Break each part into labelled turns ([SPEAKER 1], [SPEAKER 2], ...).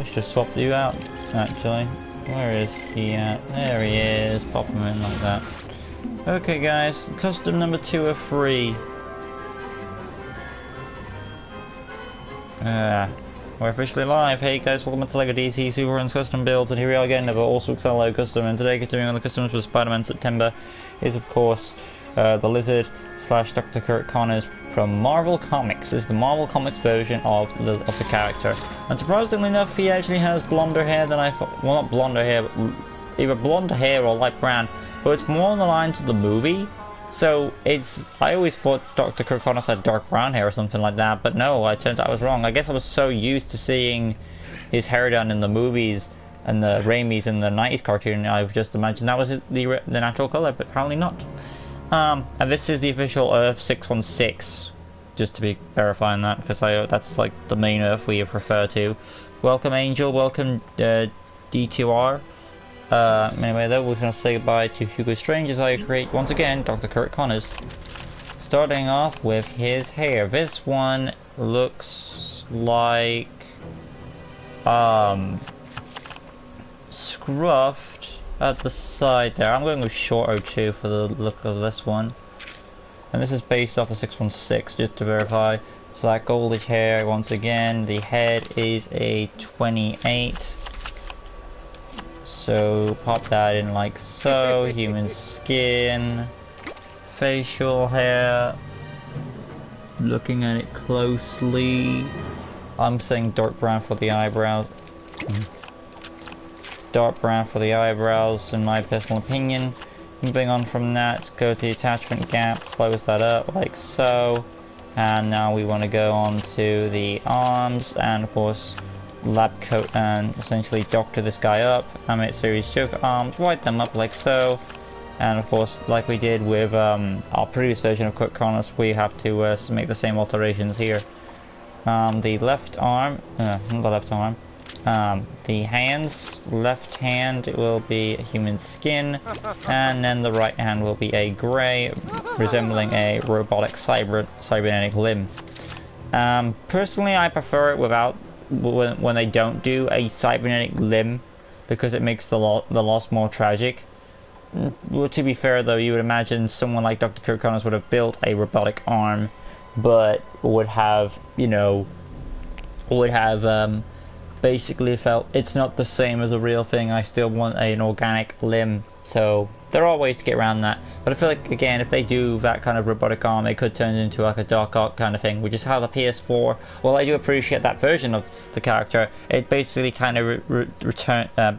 [SPEAKER 1] should have swapped you out, actually. Where is he at? There he is. Pop him in like that. Okay, guys. Custom number 2 of 3. We're officially live. Hey guys, welcome to LEGO DC Super Runs Custom Builds, and here we are again, another also XLO custom, and today continuing on the customs for Spider-Man September is of course the Lizard / Dr. Curt Connors from Marvel Comics. This is the Marvel Comics version of the character, and surprisingly enough he actually has blonder hair than I thought. Well, not blonder hair, but either blonde hair or light brown, but it's more on the lines of the movie. So it's, I always thought Dr. Curt Connors had dark brown hair or something like that, but no, I turned out I was wrong. I guess I was so used to seeing his hair done in the movies and the Raimi's and the 90s cartoon, I've just imagined that was the natural color, but apparently not. And this is the official Earth 616, just to be verifying that, because that's like the main Earth we prefer to. Welcome Angel, welcome D2R. Anyway though, we're going to say goodbye to Hugo Strange as I create once again Dr. Curt Connors. Starting off with his hair. This one looks like scruffed at the side there. I'm going with short 02 for the look of this one. And this is based off of 616 just to verify. So that goldish hair once again. The head is a 28. So pop that in like so. Human skin, facial hair. Looking at it closely, I'm saying dark brown for the eyebrows. Dark brown for the eyebrows in my personal opinion. Moving on from that, go to the attachment gap, close that up like so. And now we want to go on to the arms and of course lab coat and essentially doctor this guy up. Animate series Joker arms, white them up like so, and of course like we did with our previous version of Curt Connors, we have to make the same alterations here. The left arm, not the left arm, the hands, left hand will be human skin, and then the right hand will be a grey, resembling a robotic cybernetic limb. Personally I prefer it without when they don't do a cybernetic limb, because it makes the loss more tragic. Well, to be fair though, you would imagine someone like Dr. Curt Connors would have built a robotic arm, but would have, you know, basically felt it's not the same as a real thing. I still want an organic limb. So there are ways to get around that, but I feel like again if they do that kind of robotic arm, it could turn into like a Dark Ark kind of thing, which is how the PS4, well, I do appreciate that version of the character. It basically kind of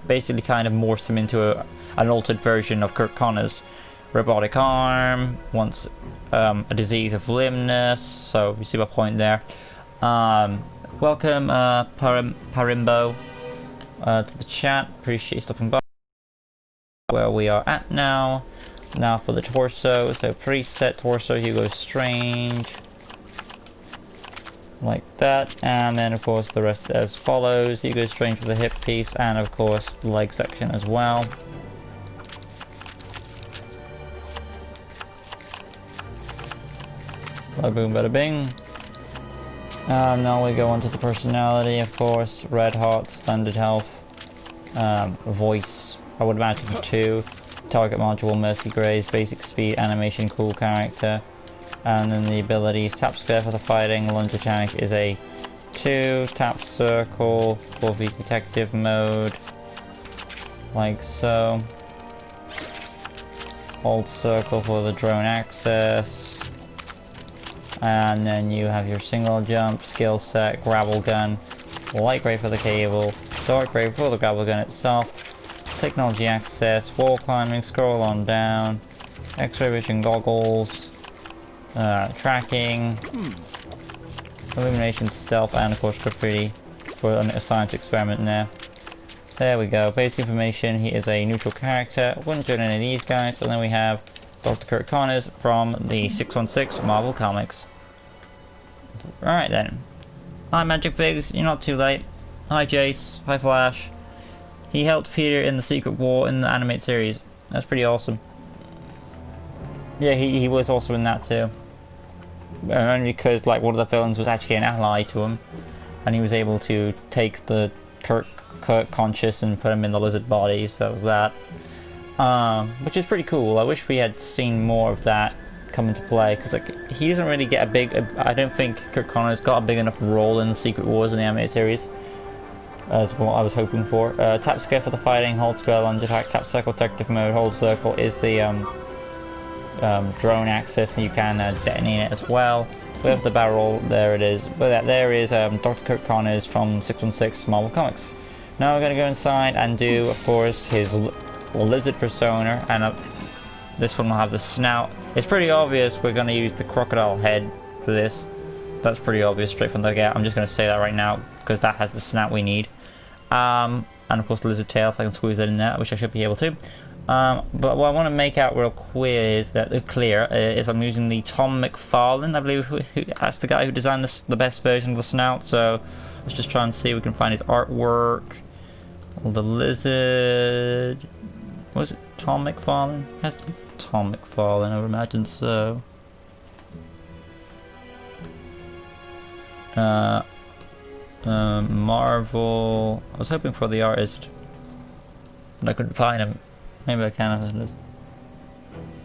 [SPEAKER 1] basically kind of morphs him into an altered version of Curt Connors. Robotic arm, once a disease of limbness, so you see my point there. Welcome Parimbo to the chat, appreciate you stopping by. Where we are at now for the torso, so preset torso Hugo Strange like that, and then of course the rest as follows. Hugo Strange for the hip piece, and of course the leg section as well. Bada boom bada bing. Now we go on to the personality, of course. Red heart, standard health, voice I would imagine for 2, target module, Mercy Grace, basic speed, animation, cool character, and then the abilities, tap square for the fighting, lunge attack is a 2, tap circle for the detective mode, like so, hold circle for the drone access, and then you have your single jump, skill set, gravel gun, light gray for the cable, dark gray for the gravel gun itself, technology access, wall climbing, scroll on down, x-ray vision goggles, tracking, illumination, stealth, and of course graffiti for a science experiment there. There we go, basic information, he is a neutral character, wouldn't join any of these guys, and then we have Dr. Curt Connors from the 616 Marvel Comics. Alright then. Hi Magic Figs, you're not too late. Hi Jace, hi Flash. He helped Peter in the Secret War in the animated series. That's pretty awesome. Yeah, he was also in that too. Only because like one of the villains was actually an ally to him, and he was able to take the Curt conscious and put him in the lizard body, so that was that. Which is pretty cool. I wish we had seen more of that come into play, because like, he doesn't really get a big... I don't think Curt Connor's got a big enough role in the Secret Wars in the animated series as what I was hoping for. Tap square for the fighting, hold square lunge attack, tap circle detective mode, hold circle is the drone axis, and you can detonate it as well. We have the barrel, there it is. But there is Dr. Curt Connors from 616 Marvel Comics. Now we're going to go inside and do, of course, his lizard persona, and this one will have the snout. It's pretty obvious we're going to use the crocodile head for this. That's pretty obvious straight from the get. I'm just going to say that right now, because that has the snout we need. And of course the lizard tail, if I can squeeze that in there, which I should be able to. But what I want to make out real clear is that I'm using the Tom McFarlane, I believe, that's the guy who designed the best version of the snout. So let's just try and see if we can find his artwork. The lizard, was it Tom McFarlane? It has to be Tom McFarlane, I would imagine so. Marvel. I was hoping for the artist, but I couldn't find him. Maybe I can if it is.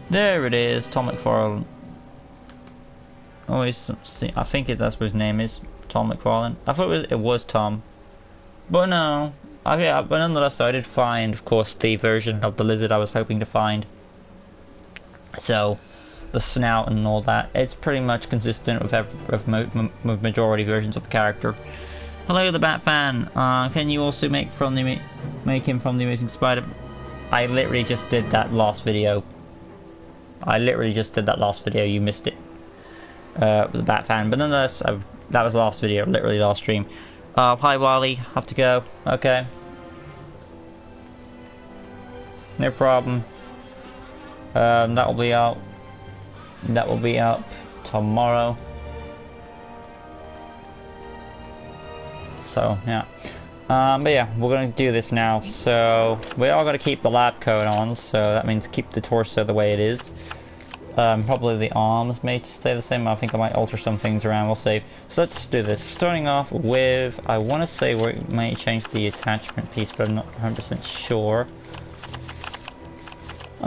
[SPEAKER 1] There it is, Tom McFarlane. Always, I think that's what his name is, Tom McFarlane. I thought it was Tom, but no. But nonetheless, I did find, of course, the version of the lizard I was hoping to find. So, the snout and all that, it's pretty much consistent with majority versions of the character. Hello, the Bat fan. Can you also make him from the Amazing Spider? I literally just did that last video. You missed it. With the Bat fan, but nonetheless, that was the last video, literally last stream. Hi Wally, have to go. Okay. No problem. That will be out. That will be up tomorrow. So yeah. But yeah, we're gonna do this now. So we are gonna keep the lab coat on. So that means keep the torso the way it is. Probably the arms may stay the same. I think I might alter some things around. We'll see. So let's do this. Starting off with, I want to say we might change the attachment piece, but I'm not 100% sure.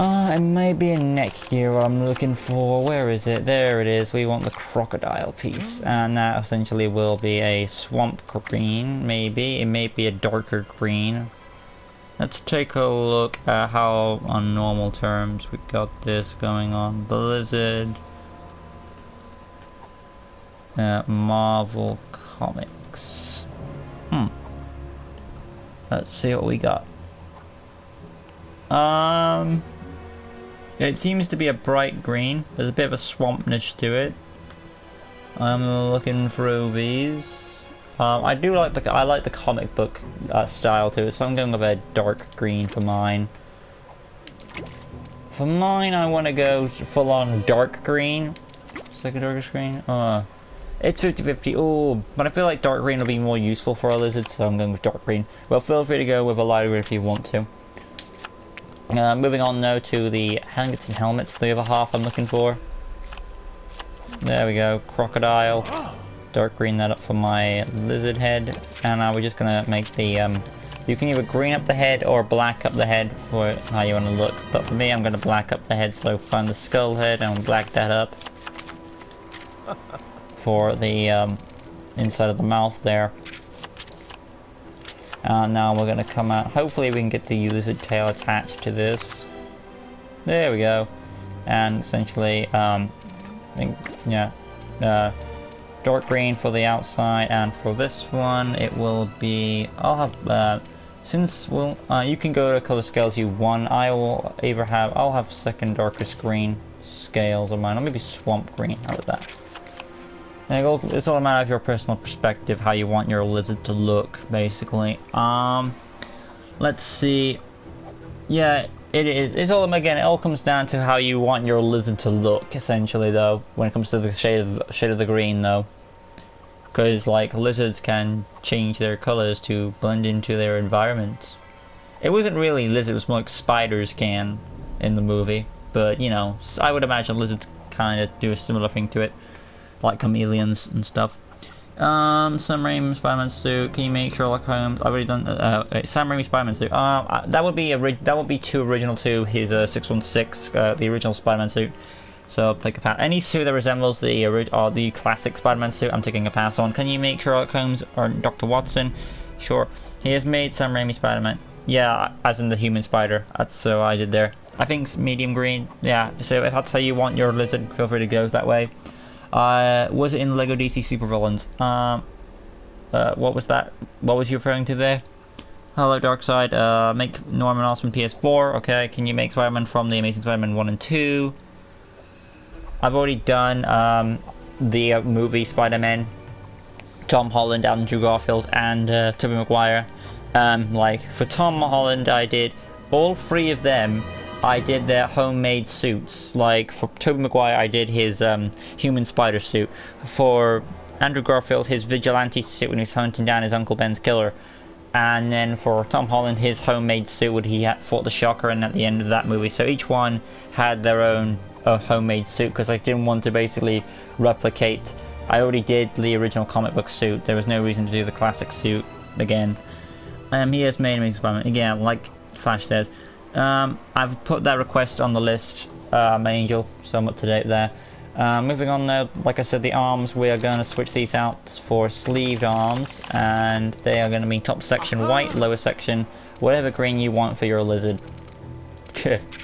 [SPEAKER 1] It may be a neck gear I'm looking for. Where is it? There it is. We want the crocodile piece, and that essentially will be a swamp green. Maybe it may be a darker green. Let's take a look at how, on normal terms, we got this going on. The lizard. Marvel Comics. Let's see what we got. It seems to be a bright green. There's a bit of a swampness to it. I'm looking through these. I like the comic book style to it, so I'm going with a dark green for mine. For mine, I want to go full on dark green. Second darkest green. It's 50-50. Oh, but I feel like dark green will be more useful for our lizards, so I'm going with dark green. Well, feel free to go with a lighter green if you want to. Moving on now to the helmets and helmets, the other half I'm looking for. There we go, crocodile. Dark green that up for my lizard head, and we're just gonna make the you can either green up the head or black up the head for how you want to look, but for me I'm gonna black up the head, so find the skull head and black that up for the inside of the mouth there. And now we're gonna come out, hopefully we can get the lizard tail attached to this. There we go. And essentially I think, yeah, dark green for the outside, and for this one it will be, I'll have you can go to color scales you want. I'll have second darkest green scales of mine, or maybe swamp green. How about that? It's all a matter of your personal perspective, how you want your lizard to look, basically. Let's see. Yeah, it's all, again, it all comes down to how you want your lizard to look, essentially, though, when it comes to the shade of the green, though. Because, like, lizards can change their colors to blend into their environment. It wasn't really lizards, it was more like spiders can in the movie. But, you know, I would imagine lizards kind of do a similar thing to it, like chameleons and stuff. Sam Raimi Spider-Man suit. Can you make Sherlock Holmes? I've already done. Sam Raimi Spider-Man suit. That would be too original to his 616, the original Spider-Man suit. So I'll take a pass. Any suit that resembles the classic Spider-Man suit, I'm taking a pass on. Can you make Sherlock Holmes or Dr. Watson? Sure. He has made Sam Raimi Spider-Man. Yeah, as in the human spider. That's so I did there. I think medium green. Yeah. So if that's how you want your lizard, feel free to go that way. Was it in Lego DC Supervillains? What was that? What was you referring to there? Hello, Darkseid. Make Norman Osborn PS4. Okay. Can you make Spider-Man from the Amazing Spider-Man 1 and 2? I've already done the movie Spider-Man. Tom Holland, Andrew Garfield, and Tobey Maguire. Like for Tom Holland, I did all three of them. I did their homemade suits. Like for Tobey Maguire, I did his human spider suit. For Andrew Garfield, his vigilante suit when he was hunting down his Uncle Ben's killer. And then for Tom Holland, his homemade suit when he fought the Shocker and at the end of that movie. So each one had their own homemade suit because I didn't want to basically replicate. I already did the original comic book suit. There was no reason to do the classic suit again. He has made Amazing Spider-Man. Again, like Flash says. I've put that request on the list, Angel, so I'm up to date there. Moving on now, like I said, the arms, we are going to switch these out for sleeved arms, and they are going to be top section white, lower section whatever green you want for your lizard.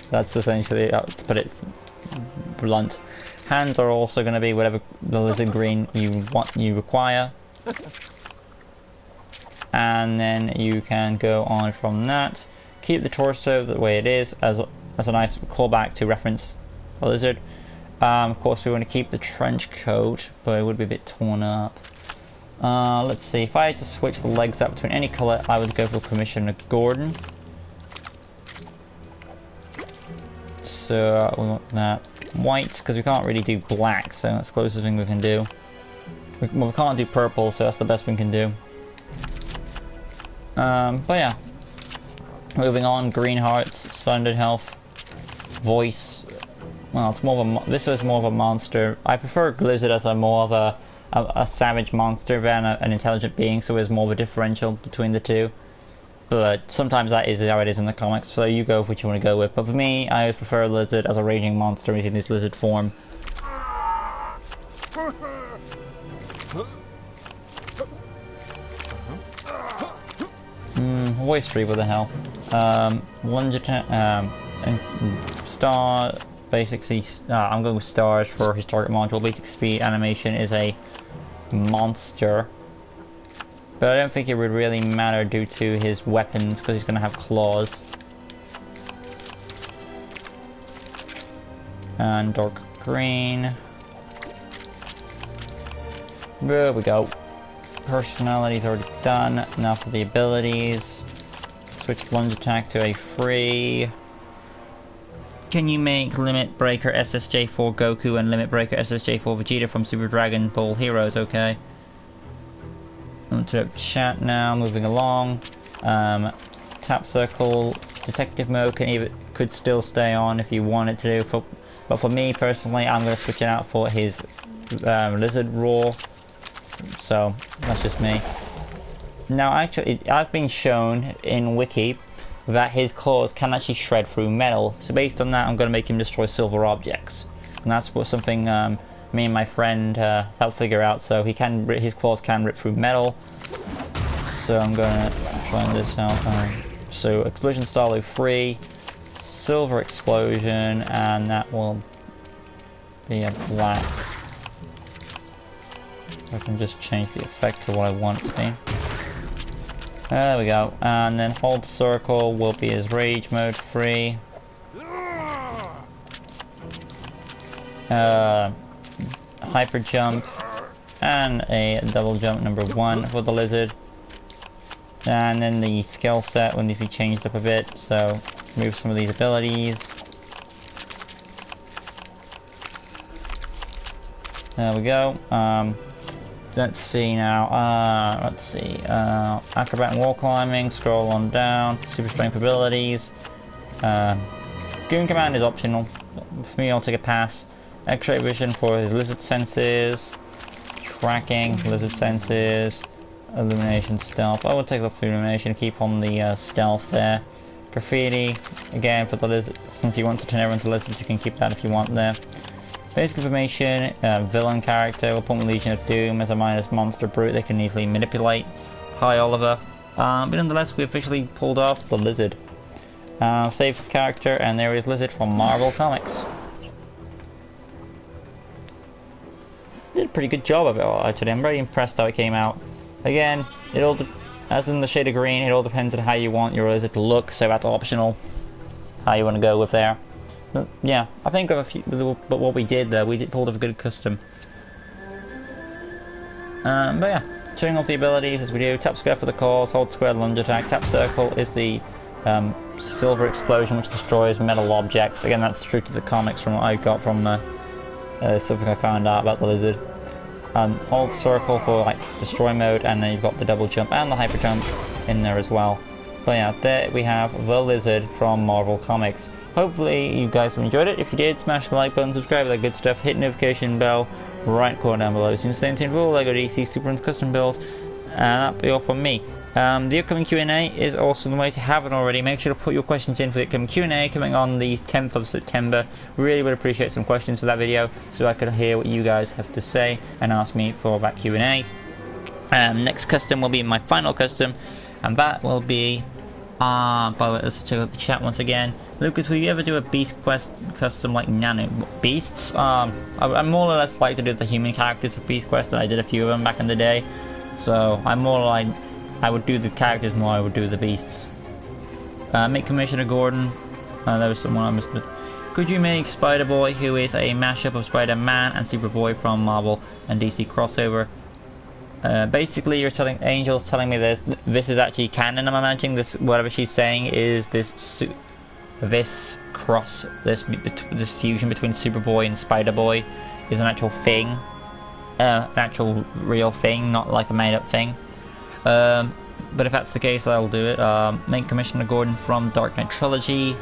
[SPEAKER 1] That's essentially, to put it blunt. Hands are also going to be whatever the lizard green you require. And then you can go on from that. Keep the torso the way it is as a nice callback to reference the lizard. Of course we want to keep the trench coat, but it would be a bit torn up. Let's see, if I had to switch the legs up between any colour, I would go for Commissioner Gordon. So we want that white, because we can't really do black, so that's the closest thing we can do. We can't do purple, so that's the best we can do. But yeah. Moving on, green hearts, sundered health, voice. Well, it's more of a. This is more of a monster. I prefer Lizard as more of a savage monster than an intelligent being, so there's more of a differential between the two. But sometimes that is how it is in the comics, so you go with what you want to go with. But for me, I always prefer Lizard as a raging monster in his lizard form. Voice tree, what the hell? Lunge attack, and star, basically, I'm going with stars for his target module. Basic speed animation is a monster. But I don't think it would really matter due to his weapons, because he's going to have claws. And dark green. There we go. Personality's already done. Now for the abilities. Switch lunge attack to a free. Can you make Limit Breaker SSJ4 Goku and Limit Breaker SSJ4 Vegeta from Super Dragon Ball Heroes? Okay. Onto chat now, moving along. Tap circle, detective mode could still stay on if you want it to. But for me personally, I'm going to switch it out for his lizard roar. So that's just me. Now actually, it has been shown in Wiki that his claws can actually shred through metal. So based on that, I'm going to make him destroy silver objects. And that's something me and my friend helped figure out. So his claws can rip through metal. So I'm going to try this out. So explosion style 3, silver explosion, and that will be a black. I can just change the effect to what I want it to be. There we go. And then hold circle will be his rage mode 3. Hyper jump and a double jump number 1 for the lizard. And then the skill set will need to be changed up a bit, so move some of these abilities. There we go. Let's see now. Let's see. Acrobat and wall climbing. Scroll on down. Super strength abilities. Goon command is optional. For me, I'll take a pass. X-ray vision for his lizard senses. tracking, lizard senses, illumination, stealth. I will take off the illumination, keep on the stealth there. Graffiti, again for the lizard, since you want to turn everyone to lizards, you can keep that if you want there. Basic information, villain character, we'll put Legion of Doom as a minus monster brute they can easily manipulate. Hi Oliver. But nonetheless, we officially pulled off the lizard. Save character, and there is Lizard from Marvel Comics. Did a pretty good job of it all, actually. I'm very impressed how it came out. Again, it all, as in the shade of green, it all depends on how you want your lizard to look, so that's optional. How you want to go with there. But yeah, I think of a few, but what we did there, we pulled off a good custom. But yeah, showing off the abilities as we do. Tap square for the calls, hold square lunge attack, tap circle is the silver explosion which destroys metal objects. Again, that's true to the comics from what I got from something I found out about the lizard. Hold circle for like destroy mode, and then you've got the double jump and the hyper jump in there as well. But yeah, there we have the lizard from Marvel Comics. Hopefully you guys have enjoyed it. If you did, smash the like button, subscribe, that good stuff, hit notification bell right corner down below so you can stay tuned for all LEGO DC Super and custom builds. And that'll be all from me. The upcoming Q&A is also the way if you haven't already. Make sure to put your questions in for the upcoming Q&A coming on the 10th of September. Really would appreciate some questions for that video so I could hear what you guys have to say and ask me for that Q&A. Next custom will be my final custom, and that will be by the way, let's check out the chat once again. Lucas, will you ever do a beast quest custom like nano beasts? I more or less like to do the human characters of beast quest, and I did a few of them back in the day. So I'm more like I would do the characters more I would do the beasts. Make Commissioner Gordon. There was someone I missed. Could you make Spider-Boy, who is a mashup of Spider-Man and Superboy from Marvel and DC crossover? Basically, you're telling Angel's telling me this is actually canon. I'm imagining this. Whatever she's saying is this fusion between Superboy and Spider-Boy is an actual thing, an actual real thing, not like a made-up thing. But if that's the case, I'll do it. Make Commissioner Gordon from Dark Knight Trilogy.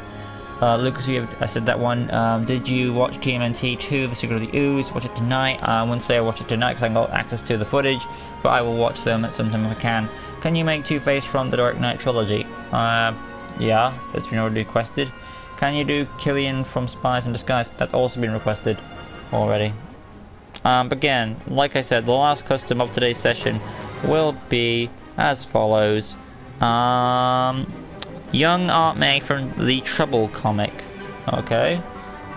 [SPEAKER 1] Lucas, I said that one. Did you watch TMNT 2, The Secret of the Ooze? Watch it tonight. I wouldn't say I watch it tonight because I haven't got access to the footage, but I will watch them at some time if I can. Can you make Two-Face from the Dark Knight Trilogy? Yeah, that's been already requested. Can you do Killian from Spies in Disguise? That's also been requested already. Again, like I said, the last custom of today's session will be as follows. Young Art May from the Trouble comic. Okay.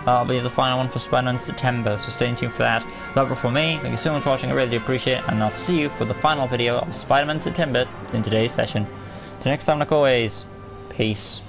[SPEAKER 1] That'll be the final one for Spider-Man in September, so stay tuned for that. That's all from me. Thank you so much for watching, I really do appreciate it, and I'll see you for the final video of Spider-Man September in today's session. Till next time, like always, peace.